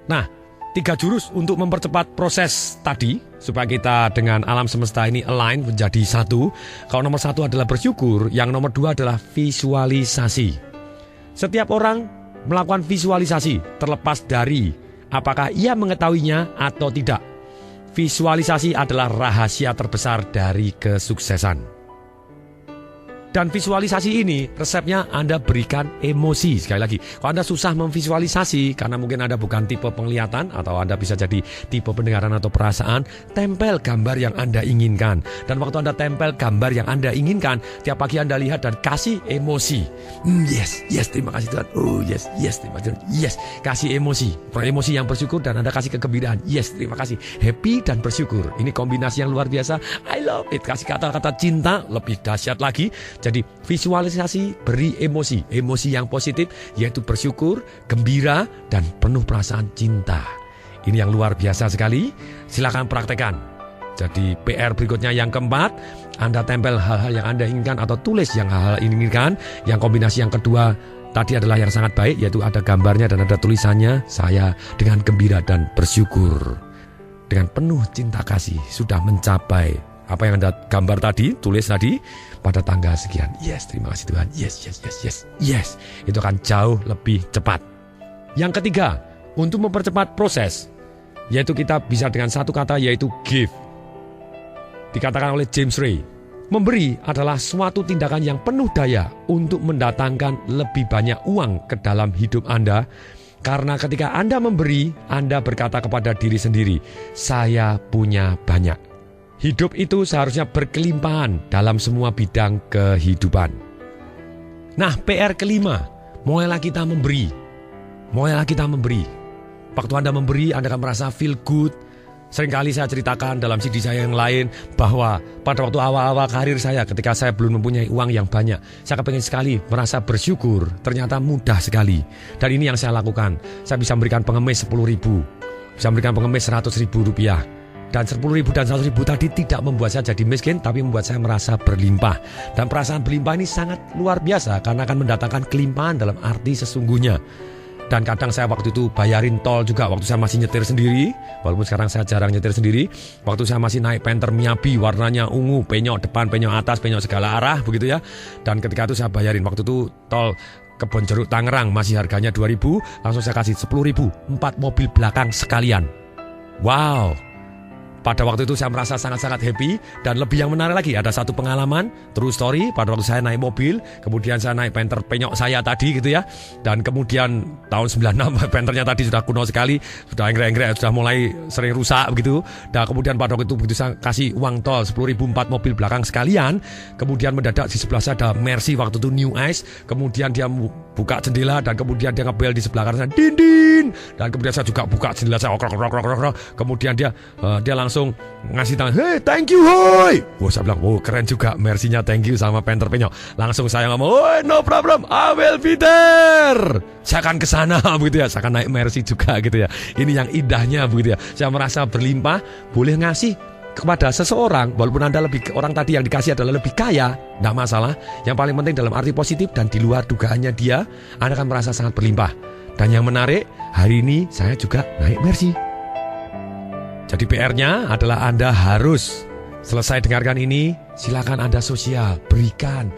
Nah, 3 jurus untuk mempercepat proses tadi supaya kita dengan alam semesta ini align menjadi satu. Kalau nomor 1 adalah bersyukur, yang nomor 2 adalah visualisasi. Setiap orang melakukan visualisasi terlepas dari apakah ia mengetahuinya atau tidak. Visualisasi adalah rahasia terbesar dari kesuksesan. Dan visualisasi ini resepnya Anda berikan emosi. Sekali lagi, kalau Anda susah memvisualisasi karena mungkin Anda bukan tipe penglihatan atau Anda bisa jadi tipe pendengaran atau perasaan, tempel gambar yang Anda inginkan. Dan waktu Anda tempel gambar yang Anda inginkan, tiap pagi Anda lihat dan kasih emosi. Yes, terima kasih Tuhan. Oh yes, terima kasih Tuhan. Yes, kasih emosi. Emosi yang bersyukur dan Anda kasih kegembiraan. Yes, terima kasih. Happy dan bersyukur. Ini kombinasi yang luar biasa. I love it. Kasih kata-kata cinta, lebih dahsyat lagi. Jadi visualisasi, beri emosi yang positif, yaitu bersyukur, gembira, dan penuh perasaan cinta. Ini yang luar biasa sekali. Silakan praktekkan. Jadi PR berikutnya yang keempat, Anda tempel hal-hal yang Anda inginkan atau tulis yang hal-hal inginkan. Yang kombinasi yang kedua tadi adalah yang sangat baik, yaitu ada gambarnya dan ada tulisannya. Saya dengan gembira dan bersyukur, dengan penuh cinta kasih sudah mencapai apa yang Anda gambar tadi, tulis tadi, pada tanggal sekian. Yes, terima kasih Tuhan. Yes. Itu akan jauh lebih cepat. Yang ketiga, untuk mempercepat proses, yaitu kita bisa dengan satu kata, yaitu give. Dikatakan oleh James Ray, memberi adalah suatu tindakan yang penuh daya untuk mendatangkan lebih banyak uang ke dalam hidup Anda. Karena ketika Anda memberi, Anda berkata kepada diri sendiri, saya punya banyak. Hidup itu seharusnya berkelimpahan dalam semua bidang kehidupan. Nah, PR kelima, mulailah kita memberi. Waktu Anda memberi, Anda akan merasa feel good. Seringkali saya ceritakan dalam CD saya yang lain bahwa pada waktu awal-awal karir saya, ketika saya belum mempunyai uang yang banyak, saya kepengen sekali merasa bersyukur. Ternyata mudah sekali. Dan ini yang saya lakukan. Saya bisa memberikan pengemis 10.000, bisa memberikan pengemis 100.000 rupiah. Dan 10.000 dan 100.000 tadi tidak membuat saya jadi miskin, tapi membuat saya merasa berlimpah. Dan perasaan berlimpah ini sangat luar biasa karena akan mendatangkan kelimpahan dalam arti sesungguhnya. Dan kadang saya waktu itu bayarin tol juga waktu saya masih nyetir sendiri. Walaupun sekarang saya jarang nyetir sendiri. Waktu saya masih naik Panther Miyabi, warnanya ungu, penyok depan, penyok atas, penyok segala arah begitu ya. Dan ketika itu saya bayarin, waktu itu tol Kebonjeruk Tangerang masih harganya 2.000, langsung saya kasih 10.000, 4 mobil belakang sekalian. Wow. Pada waktu itu saya merasa sangat-sangat happy. Dan lebih yang menarik lagi, ada satu pengalaman true story. Pada waktu saya naik mobil, kemudian saya naik Panther penyok saya tadi gitu ya. Dan kemudian tahun 96 Panthernya tadi sudah kuno sekali, sudah enggrek-enggrek, sudah mulai sering rusak begitu. Dan kemudian pada waktu itu begitu saya kasih uang tol 10.000, 4 mobil belakang sekalian. Kemudian mendadak di sebelah saya ada Mercy, waktu itu New Ice. Kemudian dia buka jendela dan kemudian dia ngebel di sebelah kanan saya, din. Dan kemudian saya juga buka jendela saya, kemudian dia langsung ngasih tangan, hey thank you hoy. Saya bilang, keren juga Mercy-nya, thank you sama Panther penyok. Langsung saya ngomong, no problem, I will be there. Saya akan kesana begitu ya, saya akan naik Mercy juga gitu ya. Ini yang indahnya begitu ya. Saya merasa berlimpah, boleh ngasih kepada seseorang, walaupun Anda orang tadi yang dikasih adalah lebih kaya, tidak masalah. Yang paling penting dalam arti positif dan di luar dugaannya dia, Anda akan merasa sangat berlimpah. Dan yang menarik, hari ini saya juga naik Mercy. Jadi PR-nya adalah Anda harus selesai dengarkan ini, silakan Anda sosial, berikan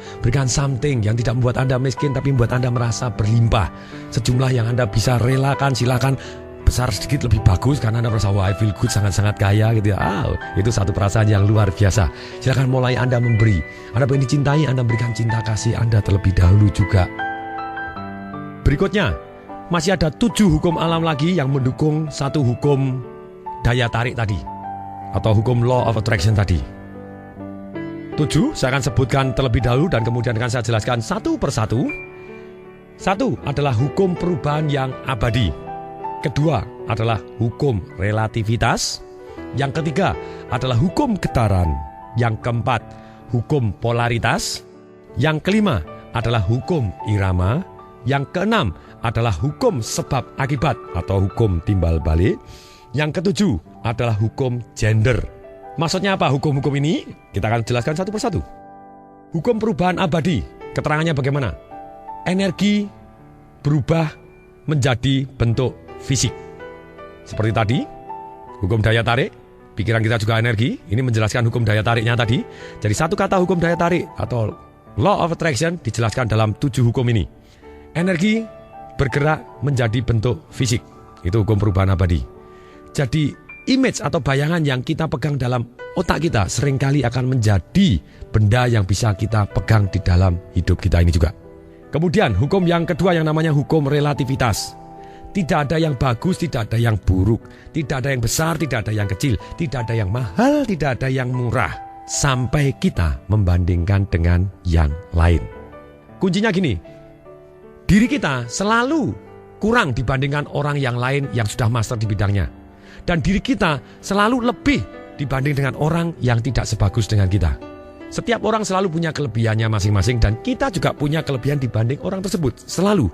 something yang tidak membuat Anda miskin tapi membuat Anda merasa berlimpah. Sejumlah yang Anda bisa relakan, silakan. Besar sedikit lebih bagus karena Anda merasa I feel good, sangat-sangat kaya gitu ya. Itu satu perasaan yang luar biasa. Silakan mulai Anda memberi. Anda ingin dicintai, Anda berikan cinta kasih Anda terlebih dahulu juga. Berikutnya, masih ada 7 hukum alam lagi yang mendukung satu hukum daya tarik tadi, atau hukum law of attraction tadi. 7 saya akan sebutkan terlebih dahulu dan kemudian akan saya jelaskan satu persatu. 1 adalah hukum perubahan yang abadi. Kedua adalah hukum relativitas. Yang ketiga adalah hukum getaran. Yang keempat, hukum polaritas. Yang kelima adalah hukum irama. Yang keenam adalah hukum sebab akibat atau hukum timbal balik. Yang ketujuh adalah hukum gender. Maksudnya apa hukum-hukum ini? Kita akan jelaskan satu persatu. Hukum perubahan abadi, keterangannya bagaimana? Energi berubah menjadi bentuk fisik. Seperti tadi, hukum daya tarik, pikiran kita juga energi. Ini menjelaskan hukum daya tariknya tadi. Jadi satu kata hukum daya tarik atau law of attraction dijelaskan dalam 7 hukum ini. Energi bergerak menjadi bentuk fisik. Itu hukum perubahan abadi. Jadi image atau bayangan yang kita pegang dalam otak kita seringkali akan menjadi benda yang bisa kita pegang di dalam hidup kita ini juga. Kemudian hukum yang kedua yang namanya hukum relativitas. Tidak ada yang bagus, tidak ada yang buruk. Tidak ada yang besar, tidak ada yang kecil. Tidak ada yang mahal, tidak ada yang murah. Sampai kita membandingkan dengan yang lain. Kuncinya gini, diri kita selalu kurang dibandingkan orang yang lain yang sudah master di bidangnya. Dan diri kita selalu lebih dibanding dengan orang yang tidak sebagus dengan kita. Setiap orang selalu punya kelebihannya masing-masing dan kita juga punya kelebihan dibanding orang tersebut. Selalu.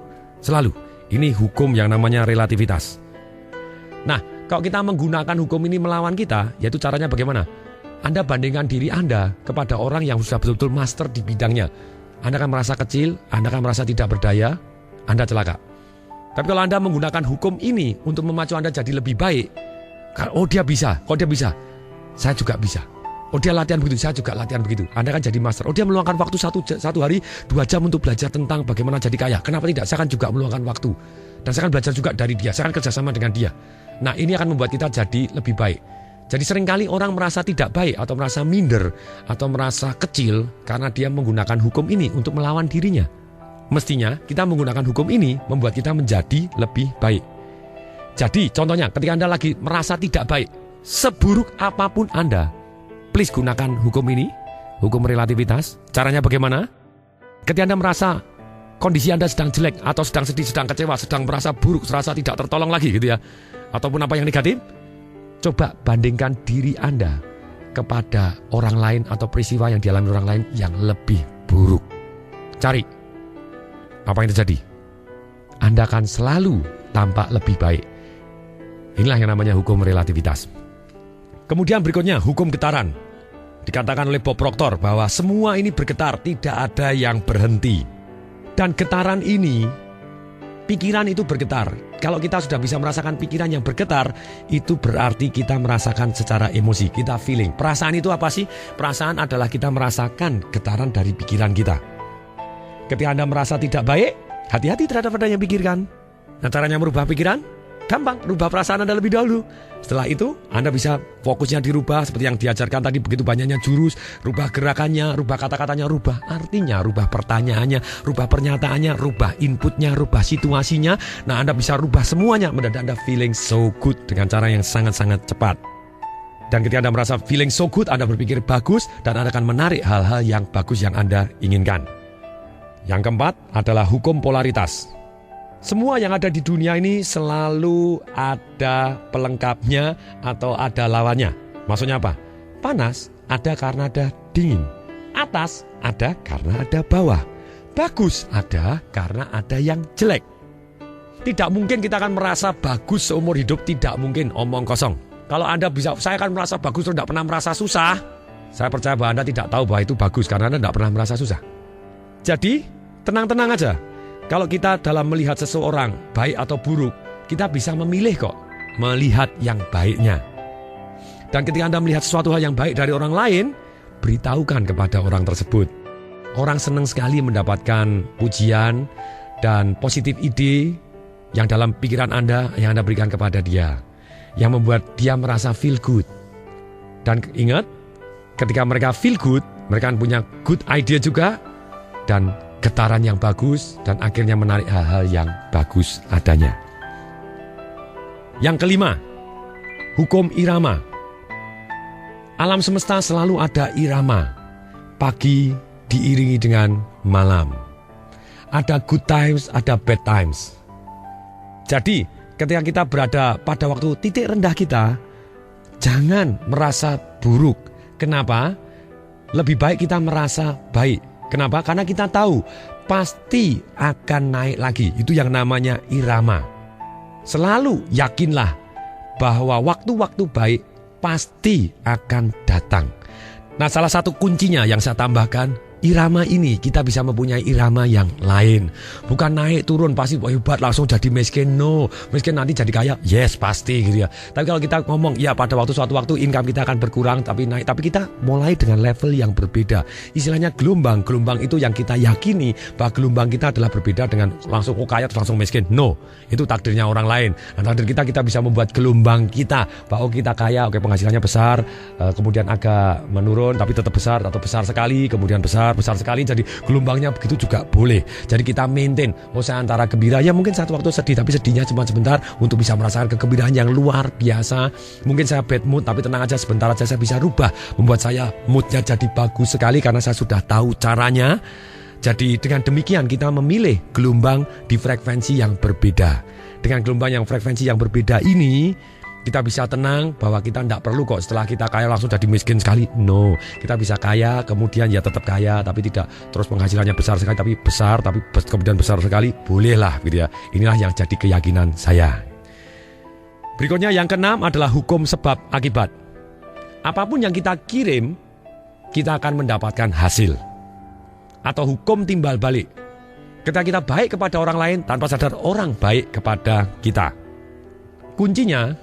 Ini hukum yang namanya relativitas. Nah, kalau kita menggunakan hukum ini melawan kita, yaitu caranya bagaimana? Anda bandingkan diri Anda kepada orang yang sudah betul-betul master di bidangnya. Anda akan merasa kecil, Anda akan merasa tidak berdaya, Anda celaka. Tapi kalau Anda menggunakan hukum ini untuk memacu Anda jadi lebih baik, oh dia bisa, kok dia bisa, saya juga bisa. Oh dia latihan begitu, saya juga latihan begitu. Anda kan jadi master. Oh dia meluangkan waktu satu hari 2 jam untuk belajar tentang bagaimana jadi kaya. Kenapa tidak? Saya kan juga meluangkan waktu. Dan saya kan belajar juga dari dia. Saya kan kerjasama dengan dia. Nah ini akan membuat kita jadi lebih baik. Jadi seringkali orang merasa tidak baik atau merasa minder atau merasa kecil karena dia menggunakan hukum ini untuk melawan dirinya. Mestinya kita menggunakan hukum ini membuat kita menjadi lebih baik. Jadi contohnya ketika Anda lagi merasa tidak baik, seburuk apapun Anda, please gunakan hukum ini, hukum relativitas. Caranya bagaimana? Ketika Anda merasa kondisi Anda sedang jelek atau sedang sedih, sedang kecewa, sedang merasa buruk, serasa tidak tertolong lagi gitu ya, ataupun apa yang negatif, coba bandingkan diri Anda kepada orang lain atau peristiwa yang dialami orang lain yang lebih buruk. Cari apa yang terjadi. Anda akan selalu tampak lebih baik. Inilah yang namanya hukum relativitas. Kemudian berikutnya hukum getaran. Dikatakan oleh Bob Proctor bahwa semua ini bergetar, tidak ada yang berhenti. Dan getaran ini, pikiran itu bergetar. Kalau kita sudah bisa merasakan pikiran yang bergetar, itu berarti kita merasakan secara emosi, kita feeling. Perasaan itu apa sih? Perasaan adalah kita merasakan getaran dari pikiran kita. Ketika Anda merasa tidak baik, hati-hati terhadap apa yang pikirkan. Nah caranya merubah pikiran? Gampang, rubah perasaan Anda lebih dahulu. Setelah itu, Anda bisa fokusnya dirubah seperti yang diajarkan tadi, begitu banyaknya jurus, rubah gerakannya, rubah kata-katanya, rubah artinya, rubah pertanyaannya, rubah pernyataannya, rubah inputnya, rubah situasinya. Nah, Anda bisa rubah semuanya, mendadak Anda feeling so good dengan cara yang sangat-sangat cepat. Dan ketika Anda merasa feeling so good, Anda berpikir bagus, dan Anda akan menarik hal-hal yang bagus yang Anda inginkan. Yang keempat adalah hukum polaritas. Semua yang ada di dunia ini selalu ada pelengkapnya atau ada lawannya. Maksudnya apa? Panas ada karena ada dingin. Atas ada karena ada bawah. Bagus ada karena ada yang jelek. Tidak mungkin kita akan merasa bagus seumur hidup, tidak mungkin, omong kosong. Kalau Anda bisa, saya akan merasa bagus terus tidak pernah merasa susah. Saya percaya bahwa Anda tidak tahu bahwa itu bagus karena Anda tidak pernah merasa susah. Jadi, tenang-tenang aja. Kalau kita dalam melihat seseorang, baik atau buruk, kita bisa memilih kok, melihat yang baiknya. Dan ketika Anda melihat sesuatu hal yang baik dari orang lain, beritahukan kepada orang tersebut. Orang senang sekali mendapatkan pujian dan positif ide yang dalam pikiran Anda, yang Anda berikan kepada dia. Yang membuat dia merasa feel good. Dan ingat, ketika mereka feel good, mereka punya good idea juga, dan getaran yang bagus, dan akhirnya menarik hal-hal yang bagus adanya. Yang kelima, hukum irama. Alam semesta selalu ada irama. Pagi diiringi dengan malam. Ada good times, ada bad times. Jadi, ketika kita berada pada waktu titik rendah kita, jangan merasa buruk. Kenapa? Lebih baik kita merasa baik. Kenapa? Karena kita tahu pasti akan naik lagi. Itu yang namanya irama. Selalu yakinlah bahwa waktu-waktu baik pasti akan datang. Nah, salah satu kuncinya yang saya tambahkan, irama ini kita bisa mempunyai irama yang lain. Bukan naik turun pasti hebat langsung jadi miskin. No, miskin nanti jadi kaya. Yes, pasti gitu ya. Tapi kalau kita ngomong ya pada suatu waktu income kita akan berkurang tapi naik. Tapi kita mulai dengan level yang berbeda. Istilahnya gelombang. Gelombang itu yang kita yakini bahwa gelombang kita adalah berbeda dengan langsung kaya terus langsung miskin. No, itu takdirnya orang lain. Nah, takdir kita bisa membuat gelombang kita bahwa kita kaya, oke penghasilannya besar, kemudian agak menurun tapi tetap besar atau besar sekali, kemudian besar sekali, jadi gelombangnya begitu juga boleh. Jadi kita maintain, saya antara gembira, ya mungkin satu waktu sedih, tapi sedihnya cuma sebentar untuk bisa merasakan kegembiraan yang luar biasa. Mungkin saya bad mood, tapi tenang aja, sebentar aja saya bisa rubah, membuat saya moodnya jadi bagus sekali karena saya sudah tahu caranya. Jadi dengan demikian kita memilih gelombang di frekuensi yang berbeda. Dengan gelombang yang frekuensi yang berbeda ini, kita bisa tenang bahwa kita tidak perlu kok setelah kita kaya langsung jadi miskin sekali. No, kita bisa kaya kemudian ya tetap kaya tapi tidak terus penghasilannya besar sekali tapi besar tapi kemudian besar sekali. Bolehlah gitu ya. Inilah yang jadi keyakinan saya. Berikutnya yang keenam adalah hukum sebab akibat. Apapun yang kita kirim, kita akan mendapatkan hasil. Atau hukum timbal balik. Ketika kita baik kepada orang lain, tanpa sadar orang baik kepada kita. Kuncinya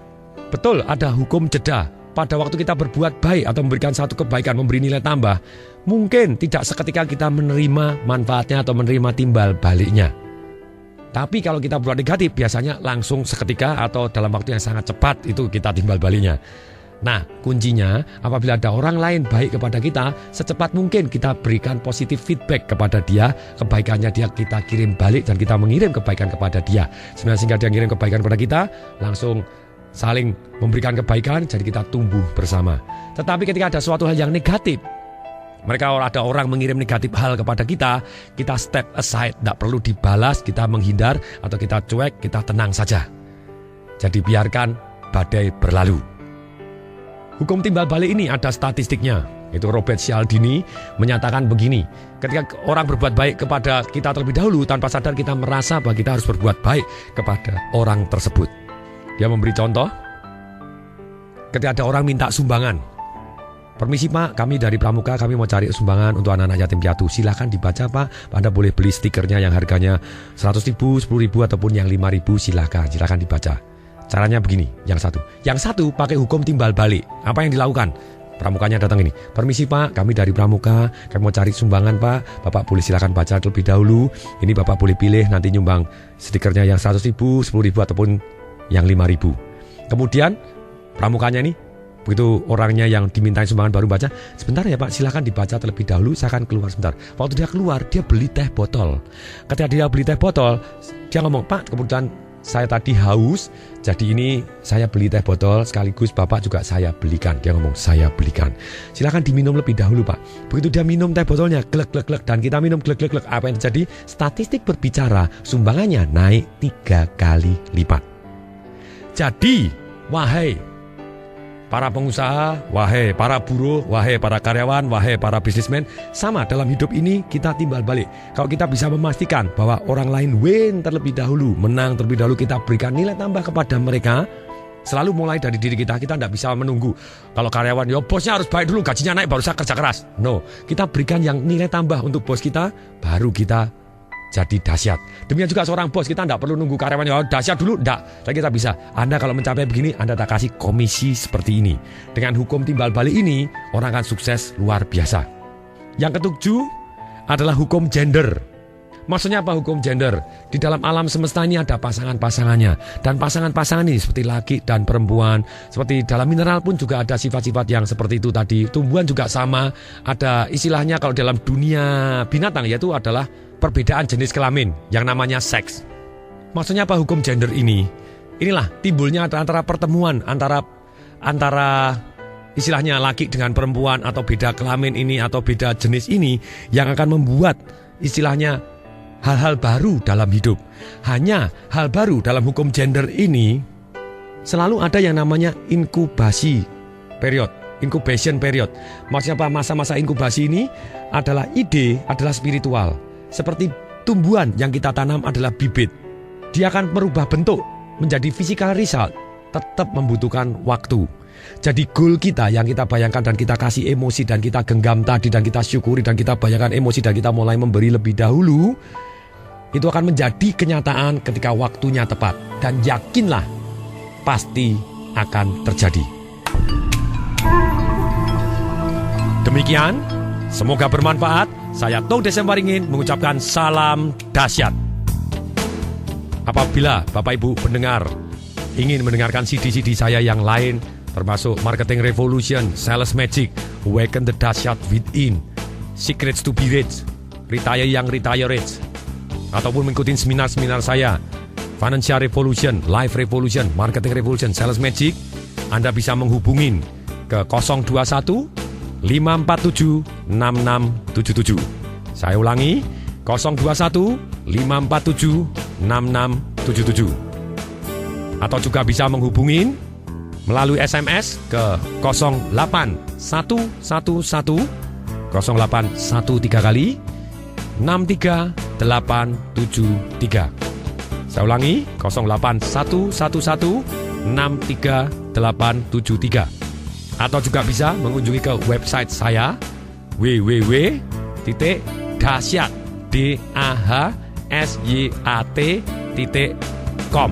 betul ada hukum jeda. Pada waktu kita berbuat baik atau memberikan satu kebaikan, memberi nilai tambah, mungkin tidak seketika kita menerima manfaatnya atau menerima timbal baliknya. Tapi kalau kita berbuat negatif, biasanya langsung seketika atau dalam waktu yang sangat cepat itu kita timbal baliknya. Nah, kuncinya apabila ada orang lain baik kepada kita, secepat mungkin kita berikan positif feedback kepada dia, kebaikannya dia kita kirim balik dan kita mengirim kebaikan kepada dia. Sehingga dia mengirim kebaikan kepada kita, langsung saling memberikan kebaikan, jadi kita tumbuh bersama. Tetapi ketika ada suatu hal yang negatif, ada orang mengirim negatif hal kepada kita, kita step aside, tidak perlu dibalas, kita menghindar atau kita cuek, kita tenang saja. Jadi biarkan badai berlalu. Hukum timbal balik ini ada statistiknya. Itu Robert Cialdini menyatakan begini, ketika orang berbuat baik kepada kita terlebih dahulu, tanpa sadar kita merasa bahwa kita harus berbuat baik kepada orang tersebut. Dia memberi contoh, ketika ada orang minta sumbangan. Permisi Pak, kami dari Pramuka, kami mau cari sumbangan untuk anak-anak yatim piatu. Silahkan dibaca Pak, Anda boleh beli stikernya yang harganya 100.000, 10.000 ataupun yang 5.000, silahkan dibaca. Caranya begini, yang satu pakai hukum timbal balik. Apa yang dilakukan? Pramukanya datang ini, permisi Pak, kami dari Pramuka, kami mau cari sumbangan Pak, Bapak boleh silakan baca terlebih dahulu. Ini Bapak boleh pilih nanti nyumbang stikernya yang 100.000, 10.000 ataupun yang 5.000. Kemudian pramukanya ini, begitu orangnya yang dimintain sumbangan baru baca, sebentar ya Pak, silakan dibaca terlebih dahulu, saya akan keluar sebentar. Waktu dia keluar, dia beli teh botol. Ketika dia beli teh botol, dia ngomong, Pak, kemudian saya tadi haus, jadi ini saya beli teh botol sekaligus Bapak juga saya belikan. Dia ngomong, saya belikan. Silakan diminum lebih dahulu Pak. Begitu dia minum teh botolnya, glek dan kita minum glek. Apa yang terjadi? Statistik berbicara, sumbangannya naik 3 kali lipat. Jadi, wahai para pengusaha, wahai para buruh, wahai para karyawan, wahai para bisnismen, sama dalam hidup ini kita timbal balik. Kalau kita bisa memastikan bahwa orang lain win terlebih dahulu, menang terlebih dahulu, kita berikan nilai tambah kepada mereka. Selalu mulai dari diri kita tidak bisa menunggu. Kalau karyawan, bosnya harus baik dulu, gajinya naik baru saya kerja keras. No, kita berikan yang nilai tambah untuk bos kita, baru kita jadi dahsyat. Demikian juga seorang bos, kita tidak perlu nunggu karyawannya dahsyat dulu, tidak. Tapi kita bisa, Anda kalau mencapai begini, Anda tak kasih komisi seperti ini. Dengan hukum timbal balik ini, orang akan sukses luar biasa. Yang ketujuh adalah hukum gender. Maksudnya apa hukum gender? Di dalam alam semesta ini ada pasangan-pasangannya. Dan pasangan-pasangan ini seperti laki dan perempuan. Seperti dalam mineral pun juga ada sifat-sifat yang seperti itu tadi. Tumbuhan juga sama. Ada istilahnya kalau dalam dunia binatang, yaitu adalah perbedaan jenis kelamin yang namanya seks. Maksudnya apa hukum gender ini? Inilah timbulnya antara pertemuan antara istilahnya laki dengan perempuan atau beda kelamin ini atau beda jenis ini yang akan membuat istilahnya hal-hal baru dalam hidup. Hanya hal baru dalam hukum gender ini selalu ada yang namanya incubation period. Maksudnya apa? Masa-masa inkubasi ini adalah adalah spiritual. Seperti tumbuhan yang kita tanam adalah bibit. Dia akan merubah bentuk menjadi physical result, tetap membutuhkan waktu. Jadi goal kita yang kita bayangkan dan kita kasih emosi dan kita genggam tadi dan kita syukuri dan kita bayangkan emosi dan kita mulai memberi lebih dahulu, itu akan menjadi kenyataan ketika waktunya tepat. Dan yakinlah pasti akan terjadi. Demikian, semoga bermanfaat. Saya Tung Desemwaringin mengucapkan salam dahsyat. Apabila Bapak Ibu pendengar ingin mendengarkan CD-CD saya yang lain, termasuk Marketing Revolution, Sales Magic, Awaken the Dahsyat Within, Secrets to be Rich, Retire Young, Retire Rich, ataupun mengikuti seminar-seminar saya, Financial Revolution, Life Revolution, Marketing Revolution, Sales Magic, Anda bisa menghubungin ke 021 547 6677. Saya ulangi, 021 547 6677. Atau juga bisa menghubungin melalui SMS ke 08111 0813 kali 63873. Saya ulangi, 08111 63873. Atau juga bisa mengunjungi ke website saya www.dahsyat.com.